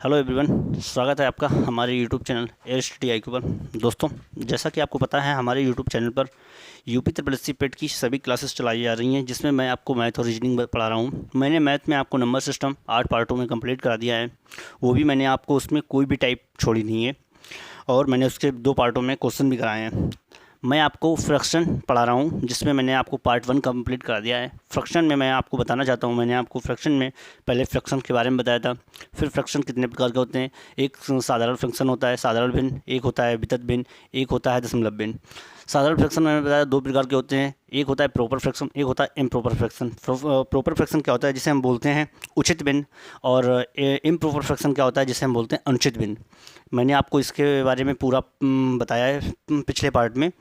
Hello everyone, स्वागत है आपका हमारे यूट्यूब चैनल ASTTI पर। दोस्तों, जैसा कि आपको पता है हमारे यूट्यूब चैनल पर यूपी ट्रिपल एस सी पेट की सभी क्लासेस चलाई जा रही हैं, जिसमें मैं आपको मैथ और रीजनिंग पढ़ा रहा हूं। मैंने मैथ में आपको नंबर सिस्टम 8 पार्टों में कंप्लीट करा दिया है। वो भी मैंने आपको उसमें कोई भी टाइप छोड़ी नहीं है, और मैंने उसके 2 पार्टों में क्वेश्चन भी कराए हैं। मैं आपको फ्रैक्शन पढ़ा रहा हूँ, जिसमें मैंने आपको पार्ट 1 कंप्लीट करा दिया है। फ्रैक्शन में मैं आपको बताना चाहता हूँ, मैंने आपको फ्रैक्शन में पहले फ्रैक्शन के बारे में बताया था। फिर फ्रैक्शन कितने प्रकार के होते हैं। एक साधारण फ्रैक्शन होता है, साधारण भिन्न, एक होता है वितत भिन्न, एक होता है दशमलव भिन्न। साधारण फ्रैक्शन मैंने बताया 2 प्रकार के होते हैं, एक होता है प्रॉपर फ्रैक्शन, एक होता है इम्प्रॉपर फ्रैक्शन। प्रॉपर फ्रैक्शन क्या होता है, जिसे हम बोलते हैं उचित भिन्न, और इम्प्रॉपर फ्रैक्शन क्या होता है, जिसे हम बोलते हैं अनुचित भिन्न। मैंने आपको इसके बारे में पूरा बताया है पिछले पार्ट में।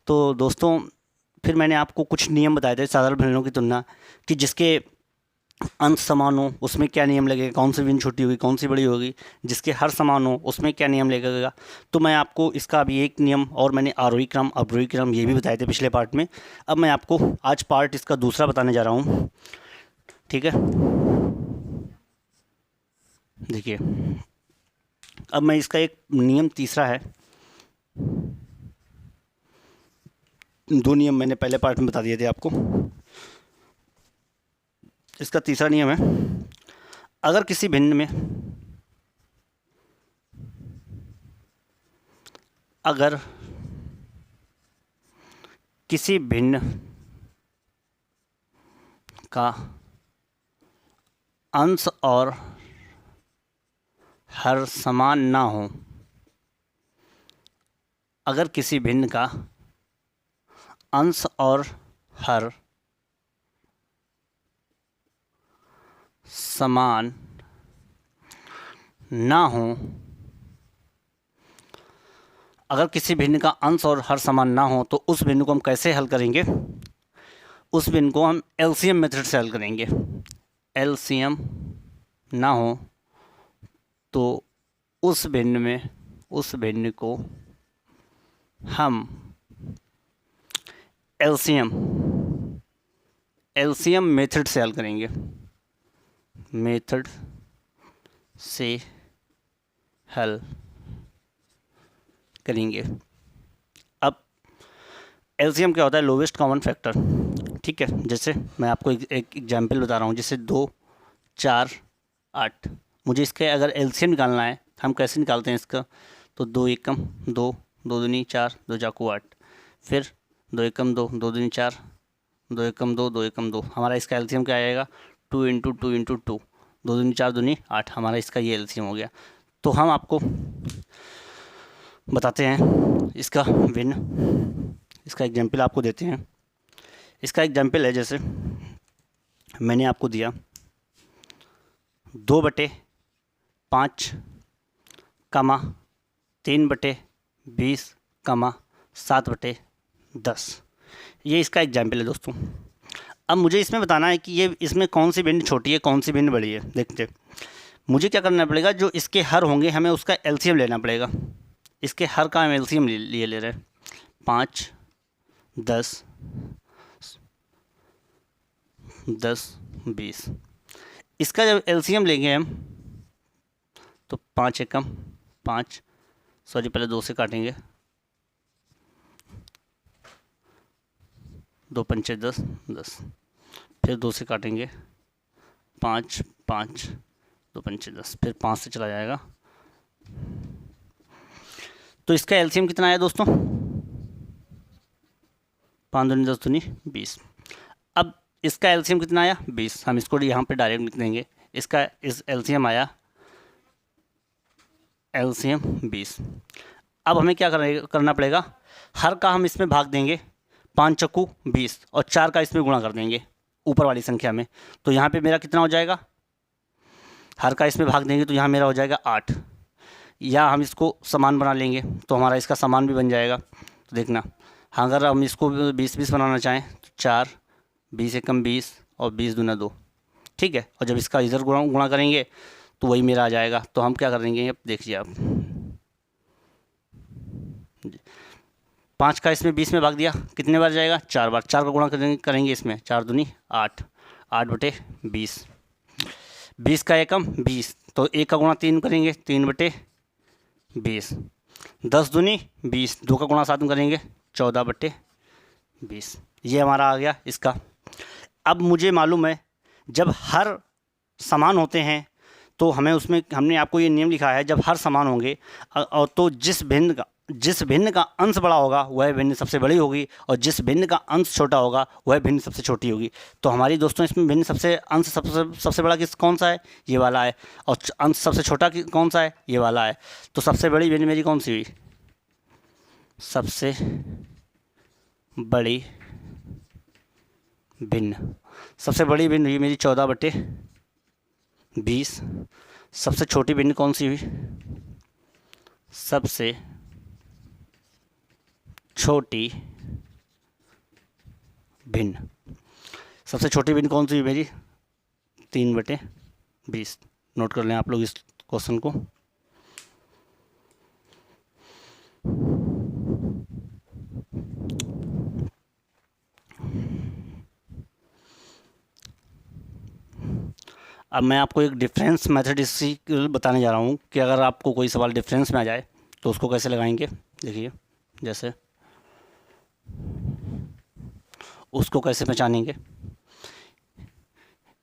तो दोस्तों, फिर मैंने आपको कुछ नियम बताए थे साधारण भिन्नों की तुलना, कि जिसके अंश समान हो उसमें क्या नियम लगेगा, कौन सी भिन्न छोटी होगी कौन सी बड़ी होगी, जिसके हर समान हो उसमें क्या नियम लगेगा। तो मैं आपको इसका अभी एक नियम, और मैंने आरोही क्रम अवरोही क्रम ये भी बताए थे पिछले पार्ट में। अब मैं आपको आज पार्ट इसका दूसरा बताने जा रहा हूँ, ठीक है। देखिए, अब मैं इसका एक नियम तीसरा है। 2 नियम मैंने पहले पार्ट में बता दिए थे आपको। इसका तीसरा नियम है, अगर किसी भिन्न में अगर किसी भिन्न का अंश और हर समान ना हो, अगर किसी भिन्न का अंश और हर समान ना हो, अगर किसी भिन्न का अंश और हर समान ना हो तो उस भिन्न को हम कैसे हल करेंगे। उस भिन्न को हम एलसीएम मेथड से हल करेंगे। एलसीएम ना हो तो उस भिन्न को हम एलसीएम मेथड से हल करेंगे। मेथड से हल करेंगे। अब एलसीएम क्या होता है, लोवेस्ट कॉमन फैक्टर, ठीक है। जैसे मैं आपको एक एग्जाम्पल बता रहा हूँ, जैसे 2, 4, 8। मुझे इसके अगर एलसीएम निकालना है, हम कैसे निकालते हैं इसका, तो 2 एकम 2, 2 दूनी 4, 2 चाकू 8, फिर 2 एकम 2, 2 दूनी 4, 2 एकम 2, 2 एकम 2। हमारा इसका एलसीएम क्या आएगा, 2 इंटू 2 इंटू 2, 2 दूनी 4 दूनी 8। हमारा इसका ये एलसीएम हो गया। तो हम आपको बताते हैं इसका भिन्न, इसका एग्जाम्पल आपको देते हैं। इसका एग्जाम्पल है, जैसे मैंने आपको दिया 2/5 कमा 3/20 कमा 7/10। ये इसका एग्जाम्पल है दोस्तों। अब मुझे इसमें बताना है कि ये इसमें कौन सी भिन्न छोटी है कौन सी भिन्न बड़ी है। देखते, मुझे क्या करना पड़ेगा, जो इसके हर होंगे हमें उसका एलसीएम लेना पड़ेगा। इसके हर का हम एलसीएम ले रहे हैं, 5, 10, 20। इसका जब एलसीएम लेंगे हम, तो 5 एकम 5, सॉरी पहले 2 से काटेंगे, 2 पंचे 10, 10, फिर 2 से काटेंगे, 5, 5, 2 पंचे 10, फिर 5 से चला जाएगा। तो इसका एलसीएम कितना आया दोस्तों, 5 दूनी 10 दूनी 20। अब इसका एलसीएम कितना आया, 20। हम इसको यहाँ पे डायरेक्ट लिख देंगे। इसका एलसीएम आया, एलसीएम 20। अब हमें क्या करना पड़ेगा, हर का हम इसमें भाग देंगे, 5 चक्कू 20, और 4 का इसमें गुणा कर देंगे ऊपर वाली संख्या में। तो यहाँ पे मेरा कितना हो जाएगा, हर का इसमें भाग देंगे तो यहाँ मेरा हो जाएगा 8। या हम इसको समान बना लेंगे तो हमारा इसका समान भी बन जाएगा। तो देखना, हाँ, अगर हम इसको 20-20 बनाना चाहें तो 4, 20 एकम 20, और 20 दूना 2, ठीक है। और जब इसका इधर गुणा करेंगे तो वही मेरा आ जाएगा। तो हम क्या करेंगे, अब देखिए आप, 5 का इसमें 20 में भाग दिया, कितने बार जाएगा, 4 बार। 4 का गुणा करेंगे इसमें, 4 दूनी 8, 8/20। 20 का एकम 20, तो 1 का गुणा 3 करेंगे, 3/20। 10 दूनी 20, 2 का गुणा 7 करेंगे, 14/20। ये हमारा आ गया इसका। अब मुझे मालूम है जब हर समान होते हैं तो हमें उसमें, हमने आपको ये नियम लिखा है, जब हर समान होंगे और तो जिस भिन्न का अंश बड़ा होगा वह भिन्न सबसे बड़ी होगी, और जिस भिन्न का अंश छोटा होगा वह भिन्न सबसे छोटी होगी। तो हमारी दोस्तों इसमें भिन्न सबसे बड़ा कौन सा है? ये वाला है। और अंश सबसे छोटा कौन सा है? ये वाला है। तो सबसे बड़ी भिन्न मेरी कौन सी हुई? सबसे बड़ी भिन्न, सबसे बड़ी भिन्न हुई मेरी 14/20। सबसे छोटी भिन्न कौन सी हुई? सबसे छोटी भिन्न, सबसे छोटी भिन्न कौन सी हुई मेरी? 3/20। नोट कर लें आप लोग इस क्वेश्चन को। अब मैं आपको एक डिफरेंस मेथड इसी बताने जा रहा हूँ कि अगर आपको कोई सवाल डिफरेंस में आ जाए तो उसको कैसे लगाएंगे। देखिए, जैसे उसको कैसे पहचानेंगे,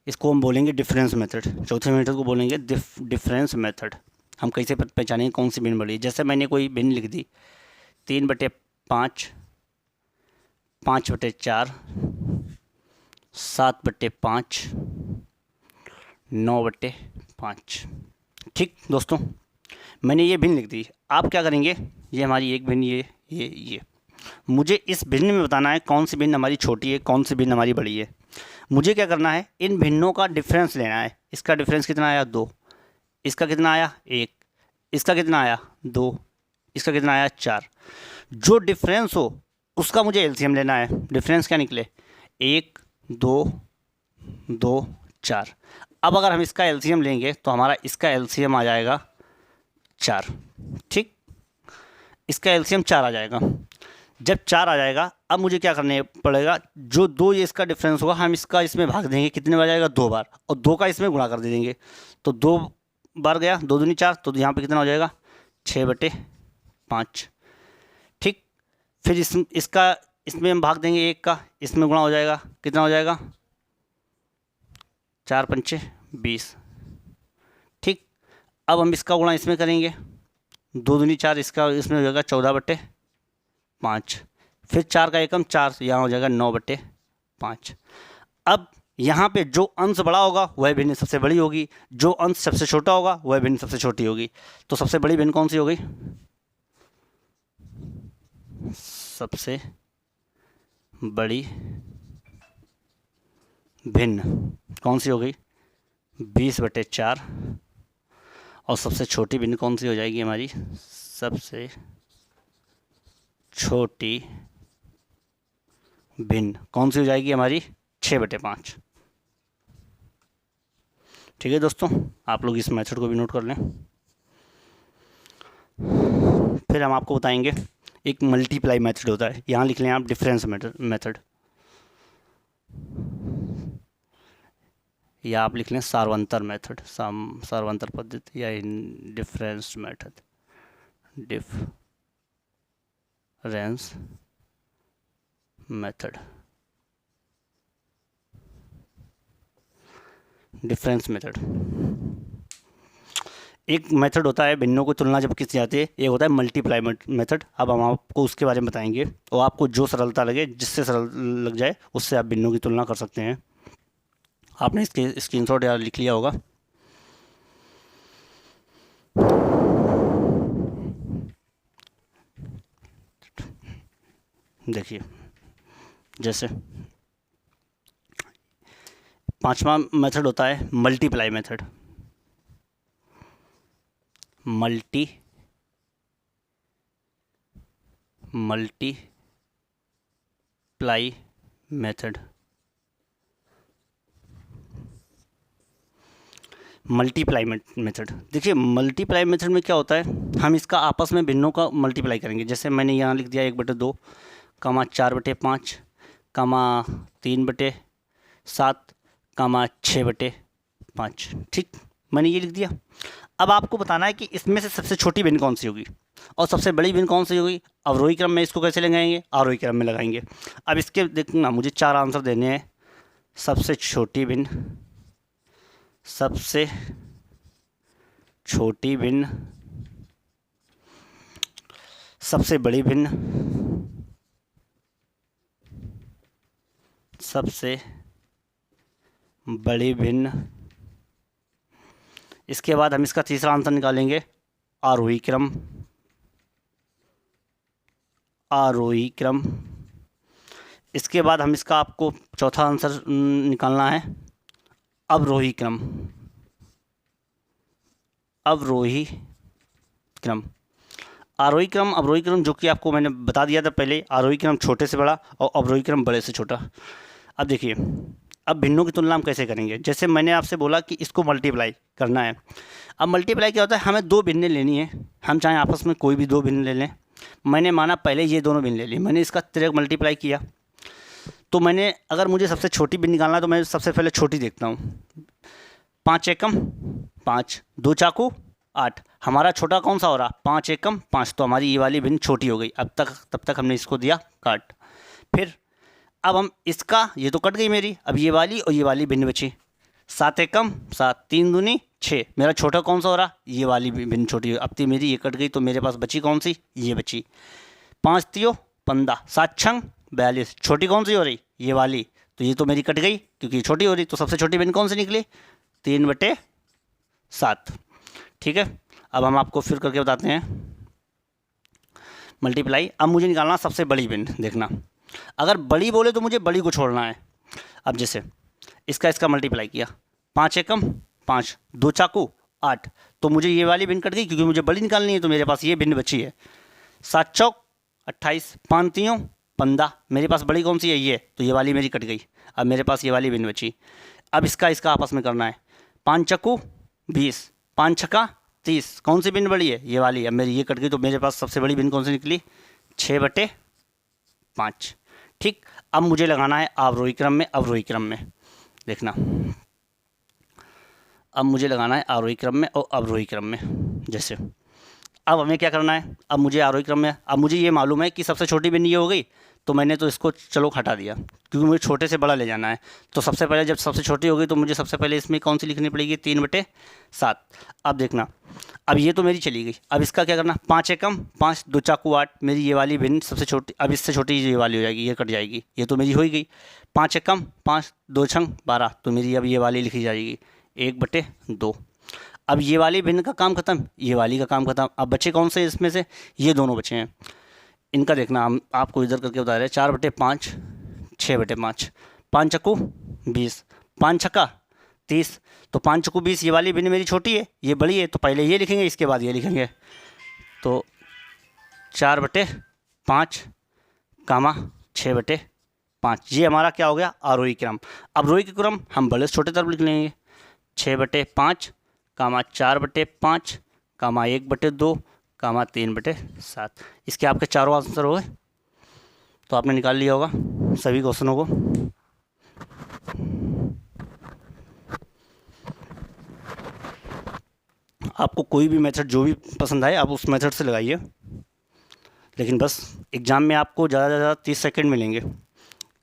इसको हम बोलेंगे डिफरेंस मेथड। चौथे मेथड को बोलेंगे डिफरेंस मेथड। हम कैसे पहचानेंगे कौन सी भिन्न बड़ी। जैसे मैंने कोई भिन्न लिख दी 3/5, 5/4, 7/5, 9/5। ठीक दोस्तों, मैंने ये भिन्न लिख दी। आप क्या करेंगे, ये हमारी एक भिन्न, ये मुझे इस भिन्न में बताना है कौन सी भिन्न हमारी छोटी है, कौन सी भिन्न हमारी बड़ी है। मुझे क्या करना है, इन भिन्नों का डिफरेंस लेना है। इसका डिफरेंस कितना आया? 2। इसका कितना आया? 1। इसका कितना आया? 2। इसका कितना आया? 4। जो डिफरेंस हो उसका मुझे एलसीएम लेना है। डिफरेंस क्या निकले? 1, 2, 2, 4। अब अगर हम इसका एलसीएम लेंगे तो हमारा इसका एलसीएम आ जाएगा 4। ठीक, इसका एलसीएम 4 आ जाएगा। जब 4 आ जाएगा, अब मुझे क्या करने पड़ेगा, जो 2 ये इसका डिफरेंस होगा हम इसका इसमें भाग देंगे। कितने बार जाएगा? 2 बार। और 2 का इसमें गुणा कर दे देंगे, तो 2 बार गया, 2 दूनी 4, तो यहाँ पे कितना हो जाएगा? 6/5। ठीक, फिर इसका इसमें हम भाग देंगे 1 का, इसमें गुणा हो जाएगा, कितना हो जाएगा? 4×5 = 20। ठीक, अब हम इसका गुणा इसमें करेंगे, 2 दूनी 4, इसका इसमें हो जाएगा 14/5। फिर 4 का एकम 4, यहाँ हो जाएगा 9/5। अब यहाँ पे जो अंश बड़ा होगा वह भिन्न सबसे बड़ी होगी, जो अंश सबसे छोटा होगा वह भिन्न सबसे छोटी होगी। तो सबसे बड़ी भिन्न कौन सी होगी? सबसे बड़ी भिन्न कौन सी हो गई? 20/4। और सबसे छोटी भिन्न कौन सी हो जाएगी हमारी? सबसे छोटी भिन्न कौन सी हो जाएगी हमारी? 6/5। ठीक है दोस्तों, आप लोग इस मेथड को भी नोट कर लें। फिर हम आपको बताएंगे एक मल्टीप्लाई मेथड होता है। यहाँ लिख लें आप डिफरेंस मेथड, या आप लिख लें सार्वंतर मेथड, सार्वंतर पद्धति या difference method, difference method, difference method. एक मेथड होता है भिन्नों को तुलना जब की जाती है, एक होता है मल्टीप्लाई मेथड। अब हम आपको उसके बारे में बताएंगे, और आपको जो सरलता लगे, जिससे सरल लग जाए उससे आप भिन्नों की तुलना कर सकते हैं। आपने इसके स्क्रीनशॉट या लिख लिया होगा। देखिए, जैसे 5वां मेथड होता है multiply method. Multiply method, multiply method. देखिए, मल्टीप्लाई मेथड में क्या होता है, हम इसका आपस में भिन्नों का मल्टीप्लाई करेंगे। जैसे मैंने यहाँ लिख दिया 1/2, 4/5, 3/7, 6/5। 5। ठीक, मैंने ये लिख दिया। अब आपको बताना है कि इसमें से सबसे छोटी भिन्न कौन सी होगी और सबसे बड़ी भिन्न कौन सी होगी। अवरोही क्रम में इसको कैसे लगाएंगे, आरोही क्रम में लगाएंगे। अब इसके देखना, मुझे 4 आंसर देने हैं। सबसे छोटी भिन्न, सबसे छोटी भिन्न, सबसे बड़ी भिन्न, सबसे बड़ी भिन्न। इसके बाद हम इसका तीसरा आंसर निकालेंगे, आरोही क्रम, आरोही क्रम। इसके बाद हम इसका आपको चौथा आंसर निकालना है, अवरोही क्रम, अवरोही क्रम। आरोही क्रम, अवरोही क्रम जो कि आपको मैंने बता दिया था पहले, आरोही क्रम छोटे से बड़ा और अवरोही क्रम बड़े से छोटा। अब देखिए, अब भिन्नों की तुलना हम कैसे करेंगे। जैसे मैंने आपसे बोला कि इसको मल्टीप्लाई करना है। अब मल्टीप्लाई क्या होता है, हमें 2 भिन्नें लेनी है, हम चाहे आपस में कोई भी 2 भिन्न ले लें। मैंने माना पहले ये दोनों भिन्न ले ली, मैंने इसका तिरक मल्टीप्लाई किया। तो मैंने, अगर मुझे सबसे छोटी भिन्न निकालना है तो मैं सबसे पहले छोटी देखता हूँ। 5 एकम 5, 2 चाकू 8। हमारा छोटा कौन सा हो रहा, 5 एकम 5, तो हमारी ये वाली भिन्न छोटी हो गई। तब तक हमने इसको दिया काट। फिर अब हम इसका, ये तो कट गई मेरी, अब ये वाली और ये वाली भिन्न बची। 7 एकम 7, 3 दूनी 6। मेरा छोटा कौन सा हो रहा, ये वाली भिन्न छोटी। अब तो मेरी ये कट गई, तो मेरे पास बची कौन सी, ये बची। 5 तियो 15, 7 छंग 42। छोटी कौन सी हो रही, ये वाली, तो ये तो मेरी कट गई क्योंकि ये छोटी हो रही। तो सबसे छोटी भिन्न कौन सी निकली, 3/7। ठीक है, अब हम आपको फिर करके बताते हैं मल्टीप्लाई। अब मुझे निकालना सबसे बड़ी भिन्न। देखना, अगर बड़ी बोले तो मुझे बड़ी को छोड़ना है। अब जैसे इसका मल्टीप्लाई किया, 5 एकम 5, 2 चाकू 8, तो मुझे ये वाली भिन्न कट गई क्योंकि मुझे बड़ी निकालनी है, तो मेरे पास ये भिन्न बची है। 7 चौक 28, 5 तियों 15। मेरे पास बड़ी कौन सी है, ये, तो ये वाली मेरी कट गई। अब मेरे पास ये वाली भिन्न बची। अब इसका आपस में करना है। 5 चक्कू 20, 5 छक्का 30। कौन सी भिन्न बड़ी है, ये वाली। अब मेरी ये कट गई, तो मेरे पास सबसे बड़ी भिन्न कौन सी निकली, 6/5। ठीक, अब मुझे लगाना है आरोही क्रम में, अवरोही क्रम में। देखना, अब मुझे लगाना है आरोही क्रम में और अवरोही क्रम में। जैसे अब हमें क्या करना है, अब मुझे आरोही क्रम में, अब मुझे ये मालूम है कि सबसे छोटी भिन्न ये हो गई, तो मैंने तो इसको चलो हटा दिया क्योंकि मुझे छोटे से बड़ा ले जाना है। तो सबसे पहले जब सबसे छोटी हो गई तो मुझे सबसे पहले इसमें कौन सी लिखनी पड़ेगी, 3/7। अब देखना, अब ये तो मेरी चली गई। अब इसका क्या करना, 5 एकम 5, 2 चाकू 8। मेरी ये वाली भिन्न सबसे छोटी, अब इससे छोटी ये वाली हो जाएगी, ये कट जाएगी, ये तो मेरी हो ही गई। 5 एकम 5, 2 छंग 12, तो मेरी अब ये वाली लिखी जाएगी 1/2। अब ये वाली भिन्न का काम खत्म, ये वाली का काम खत्म। अब बचे कौन से इसमें से, ये दोनों बचे हैं। इनका देखना, हम आपको इधर करके बता रहे हैं। 4/5, 6/5। 5 चक्कू 20, 5 छक्का 30, तो 5 चक्कू 20। ये वाली भिन्न मेरी छोटी है, ये बड़ी है, तो पहले ये लिखेंगे, इसके बाद ये लिखेंगे। तो 4/5 कामा 6/5, ये हमारा क्या हो गया, आरोही क्रम। अवरोही के क्रम हम बड़े से छोटे तरफ लिख लेंगे। 6/5 कामा 4/5 कामा 1/2 कामा 3/7। इसके आपके चारों आंसर हो गए। तो आपने निकाल लिया होगा सभी क्वेश्चनों को। आपको कोई भी मेथड जो भी पसंद आए आप उस मेथड से लगाइए, लेकिन बस एग्ज़ाम में आपको ज़्यादा से ज़्यादा 30 सेकेंड मिलेंगे।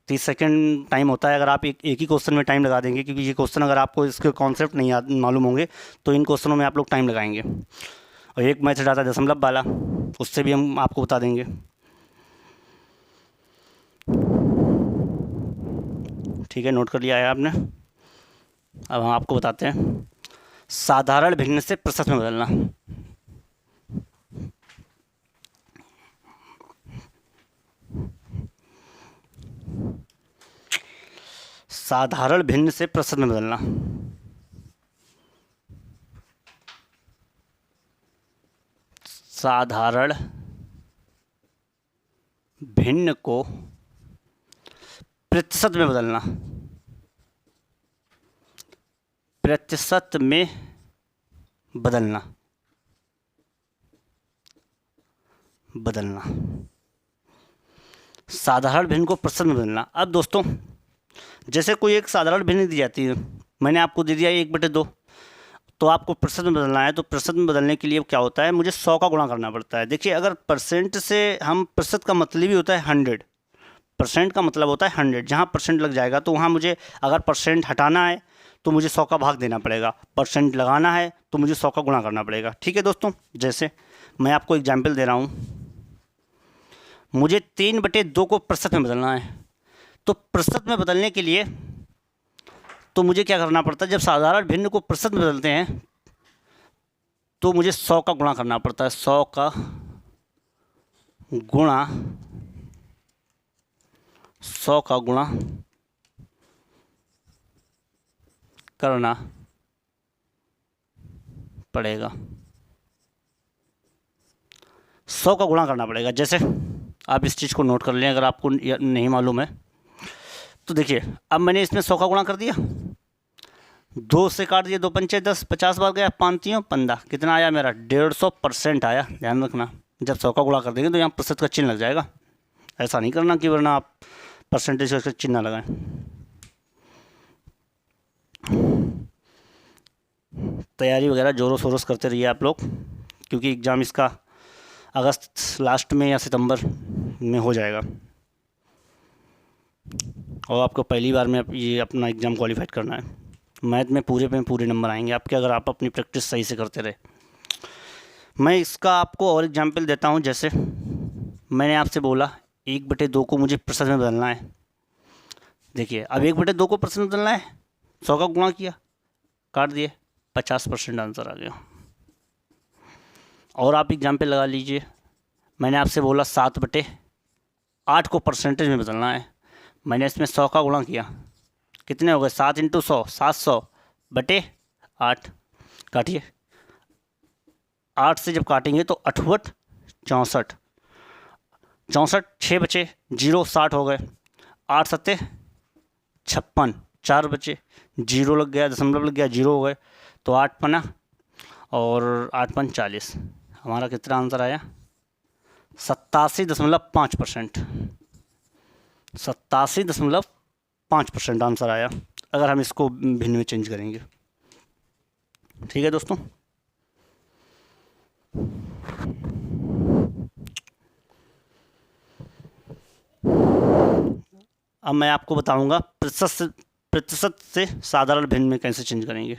30 सेकेंड टाइम होता है। अगर आप एक ही क्वेश्चन में टाइम लगा देंगे, क्योंकि ये क्वेश्चन अगर आपको इसके कॉन्सेप्ट नहीं मालूम होंगे तो इन क्वेश्चनों में आप लोग टाइम लगाएंगे। और एक मेथड आता है दशमलव वाला, उससे भी हम आपको बता देंगे। ठीक है, नोट कर लिया है आपने। अब हम आपको बताते हैं साधारण भिन्न से प्रतिशत में बदलना। साधारण भिन्न से प्रतिशत में बदलना। साधारण भिन्न को प्रतिशत में बदलना। प्रतिशत में बदलना, साधारण भिन्न को प्रतिशत में बदलना। अब दोस्तों, जैसे कोई एक साधारण भिन्न दी जाती है मैंने आपको दे दिया 1/2, तो आपको प्रतिशत में बदलना है। तो प्रतिशत में बदलने के लिए क्या होता है, मुझे 100 का गुणा करना पड़ता है। देखिए, अगर परसेंट से हम प्रतिशत का मतलब ही होता है 100, परसेंट का मतलब होता है 100, जहाँ परसेंट लग जाएगा तो वहाँ मुझे अगर परसेंट हटाना है तो मुझे 100 का भाग देना पड़ेगा, परसेंट लगाना है तो मुझे 100 का गुणा करना पड़ेगा। ठीक है दोस्तों, जैसे मैं आपको एग्जाम्पल दे रहा हूँ, मुझे 3/2 को प्रतिशत में बदलना है। तो प्रतिशत में बदलने के लिए तो मुझे क्या करना पड़ता है, जब साधारण भिन्न को प्रतिशत में बदलते हैं तो मुझे 100 का गुणा करना पड़ता है। 100 का गुणा 100 का गुणा करना पड़ेगा, 100 का गुणा करना पड़ेगा। जैसे आप इस चीज़ को नोट कर लें, अगर आपको नहीं मालूम है तो देखिए, अब मैंने इसमें 100 का गुणा कर दिया, 2 से काट दिया, 2 पंचे 10, 50 बार गया, 5 3 15, कितना आया मेरा 150% आया। ध्यान रखना, जब 100 का गुणा कर देंगे तो यहाँ प्रतिशत का चिन्ह लग जाएगा। ऐसा नहीं करना कि वरना आप परसेंटेज का चिन्ह लगाएं। तैयारी वगैरह जोरों शोरों से करते रहिए आप लोग, क्योंकि एग्ज़ाम इसका अगस्त लास्ट में या सितंबर में हो जाएगा, और आपको पहली बार में ये अपना एग्ज़ाम क्वालिफाइड करना है। मैथ में पूरे नंबर आएंगे आपके, अगर आप अपनी प्रैक्टिस सही से करते रहे। मैं इसका आपको और एग्जाम्पल देता हूँ। जैसे मैंने आपसे बोला 1/2 को मुझे प्रतिशत में बदलना है। देखिए, अब 1/2 को प्रतिशत में बदलना है, 100 का गुणा किया, काट दिए, 50% आंसर आ गया। और आप एग्जाम्पल लगा लीजिए, मैंने आपसे बोला 7/8 को परसेंटेज में बदलना है। मैंने इसमें 100 का गुणा किया, कितने हो गए, 7 × 100 700/8। काटिए, 8 से जब काटेंगे तो 8 × 8 = 64, 6 बचे, 0 60 हो गए, 8 × 7 = 56, 4 बचे, 0 लग गया, दशमलव लग गया, 0 हो गए, तो 8 पना और 8 × 5 = 40। हमारा कितना आंसर आया, 87.5%, 87.5% आंसर आया, अगर हम इसको भिन्न में चेंज करेंगे। ठीक है दोस्तों, अब मैं आपको बताऊंगा प्रतिशत से साधारण भिन्न में कैसे चेंज करेंगे।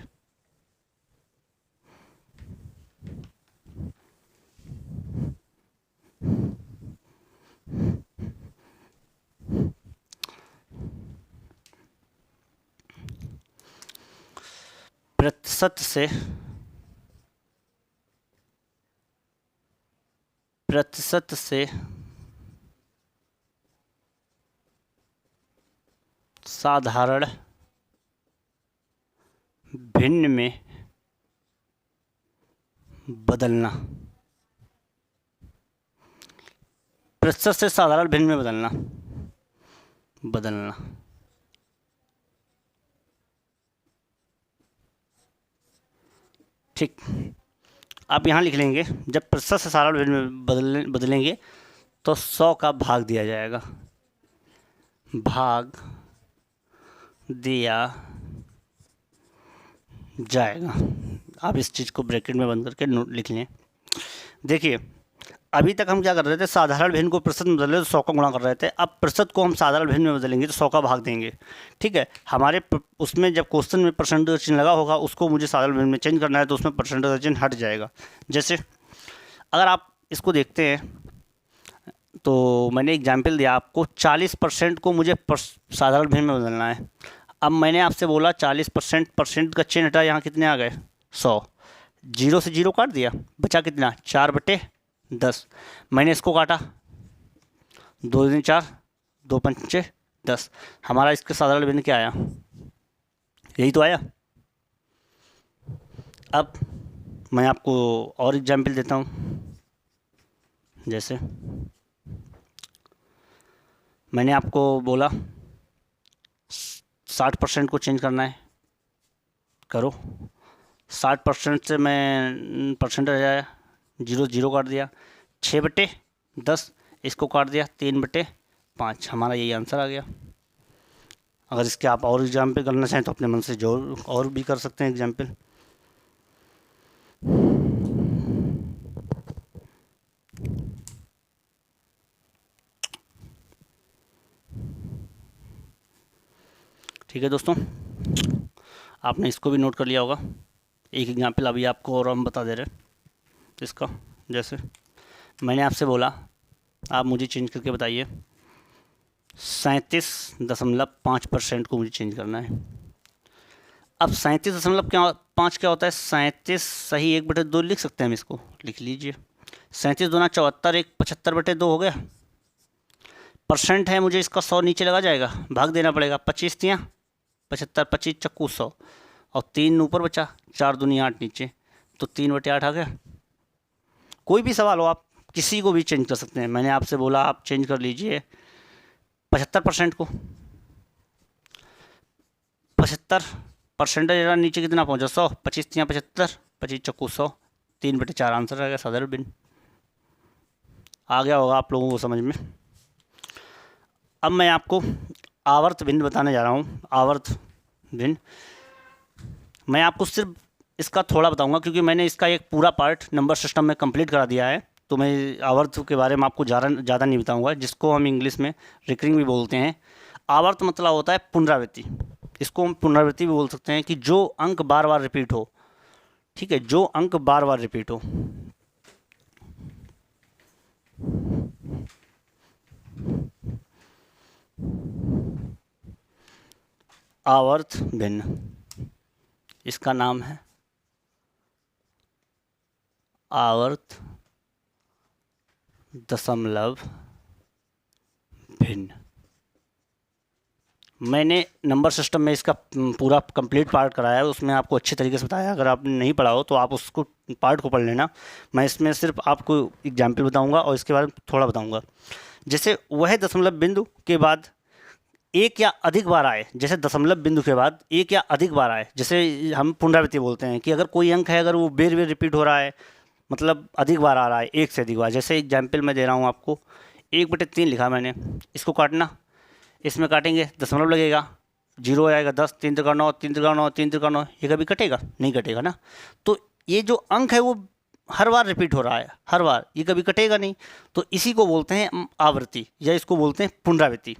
प्रतिशत से साधारण भिन्न में बदलना, प्रतिशत से साधारण भिन्न में बदलना। ठीक, आप यहाँ लिख लेंगे, जब प्रतिशत से साधारण भिन्न में बदलेंगे तो 100 का भाग दिया जाएगा, भाग दिया जाएगा। आप इस चीज़ को ब्रैकेट में बंद करके नोट लिख लें। देखिए, अभी तक हम क्या कर रहे थे, साधारण भिन्न को प्रतिशत में बदल रहे थे, 100 का गुणा कर रहे थे। अब प्रतिशत को हम साधारण भिन्न में बदलेंगे तो 100 का भाग देंगे। ठीक है, हमारे उसमें जब क्वेश्चन में परसेंटेज का चिन्ह लगा होगा, उसको मुझे साधारण भिन्न में चेंज करना है, तो उसमें परसेंटेज का चिन्ह हट जाएगा। जैसे अगर आप इसको देखते हैं तो मैंने एग्जाम्पल दिया आपको, 40% को मुझे साधारण भिन्न में बदलना है। अब मैंने आपसे बोला 40%, परसेंट का चिन्ह हटा, यहाँ कितने आ गए 100, 0 से 0 काट दिया, बचा कितना 4/10। मैंने इसको काटा, 2 दूनी 4, 2 पंचे 10, हमारा इसका साधारण भिन्न क्या आया, यही तो आया। अब मैं आपको और एग्जाम्पल देता हूँ। जैसे मैंने आपको बोला 60% को चेंज करना है, करो। 60% से मैं परसेंटेज आया, 0 काट दिया, 6/10, इसको काट दिया, 3/5, हमारा यही आंसर आ गया। अगर इसके आप और एग्जाम्पल करना चाहें तो अपने मन से जो और भी कर सकते हैं एग्जाम्पल। ठीक है दोस्तों, आपने इसको भी नोट कर लिया होगा। एक एग्जाम्पल अभी आपको और हम बता दे रहे हैं इसका। जैसे मैंने आपसे बोला आप मुझे चेंज करके बताइए 37.5% को मुझे चेंज करना है। अब 37.5 क्या होता है? 37 सही 1/2 लिख सकते हैं हम, इसको लिख लीजिए। 37 दूना 74, एक 75/2 हो गया। परसेंट है, मुझे इसका 100 नीचे लगा जाएगा, भाग देना पड़ेगा। 25 तियाँ 75, 25 चक्कू 100 और 3 ऊपर बचा, 4 दूनी 8 नीचे, तो 3/8 आ गया। कोई भी सवाल हो आप किसी को भी चेंज कर सकते हैं। मैंने आपसे बोला आप चेंज कर लीजिए 75% को। 75% नीचे कितना पहुंचा? 100। 25 तियाँ 75, 25 चक्कू 100, 3/4 आंसर आ गया। सदर बिन आ गया होगा आप लोगों को समझ में। अब मैं आपको आवर्त भिन्न बताने जा रहा हूँ। आवर्त भिन्न मैं आपको सिर्फ इसका थोड़ा बताऊंगा, क्योंकि मैंने इसका एक पूरा पार्ट नंबर सिस्टम में कंप्लीट करा दिया है, तो मैं आवर्त के बारे में आपको ज़्यादा नहीं बताऊंगा, जिसको हम इंग्लिश में रिकरिंग भी बोलते हैं। आवर्त मतलब होता है पुनरावृत्ति। इसको हम पुनरावृत्ति भी बोल सकते हैं कि जो अंक बार बार रिपीट हो। ठीक है, जो अंक बार बार रिपीट हो। आवर्त भिन्न, इसका नाम है आवर्त दशमलव भिन्न। मैंने नंबर सिस्टम में इसका पूरा कंप्लीट पार्ट कराया है, उसमें आपको अच्छे तरीके से बताया। अगर आपने नहीं पढ़ा हो तो आप उसको पार्ट को पढ़ लेना। मैं इसमें सिर्फ आपको एग्जाम्पल बताऊंगा और इसके बारे में थोड़ा बताऊंगा। जैसे वह दशमलव बिंदु के बाद एक या अधिक बार आए, जैसे दशमलव बिंदु के बाद एक या अधिक बार आए, जैसे हम पुनरावृत्ति बोलते हैं कि अगर कोई अंक है, अगर वो बेर बेर रिपीट हो रहा है, मतलब अधिक बार आ रहा है, एक से अधिक बार। जैसे एग्जाम्पल मैं दे रहा हूँ आपको, 1/3 लिखा मैंने, इसको काटना, इसमें काटेंगे दशमलव लगेगा, 0 आएगा, 10, 3 त्रिका 9, 3 त्रिका 9, 3 त्रिका 9, ये कभी कटेगा? नहीं कटेगा ना। तो ये जो अंक है वो हर बार रिपीट हो रहा है, हर बार, ये कभी कटेगा नहीं। तो इसी को बोलते हैं आवृत्ति, या इसको बोलते हैं पुनरावृत्ति।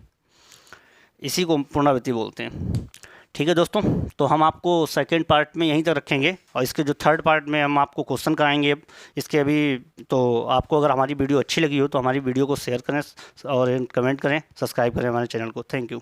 इसी को पुनरावृत्ति बोलते हैं। ठीक है दोस्तों, तो हम आपको सेकंड पार्ट में यहीं तक रखेंगे, और इसके जो थर्ड पार्ट में हम आपको क्वेश्चन कराएंगे इसके अभी। तो आपको अगर हमारी वीडियो अच्छी लगी हो तो हमारी वीडियो को शेयर करें और कमेंट करें, सब्सक्राइब करें हमारे चैनल को। Thank you.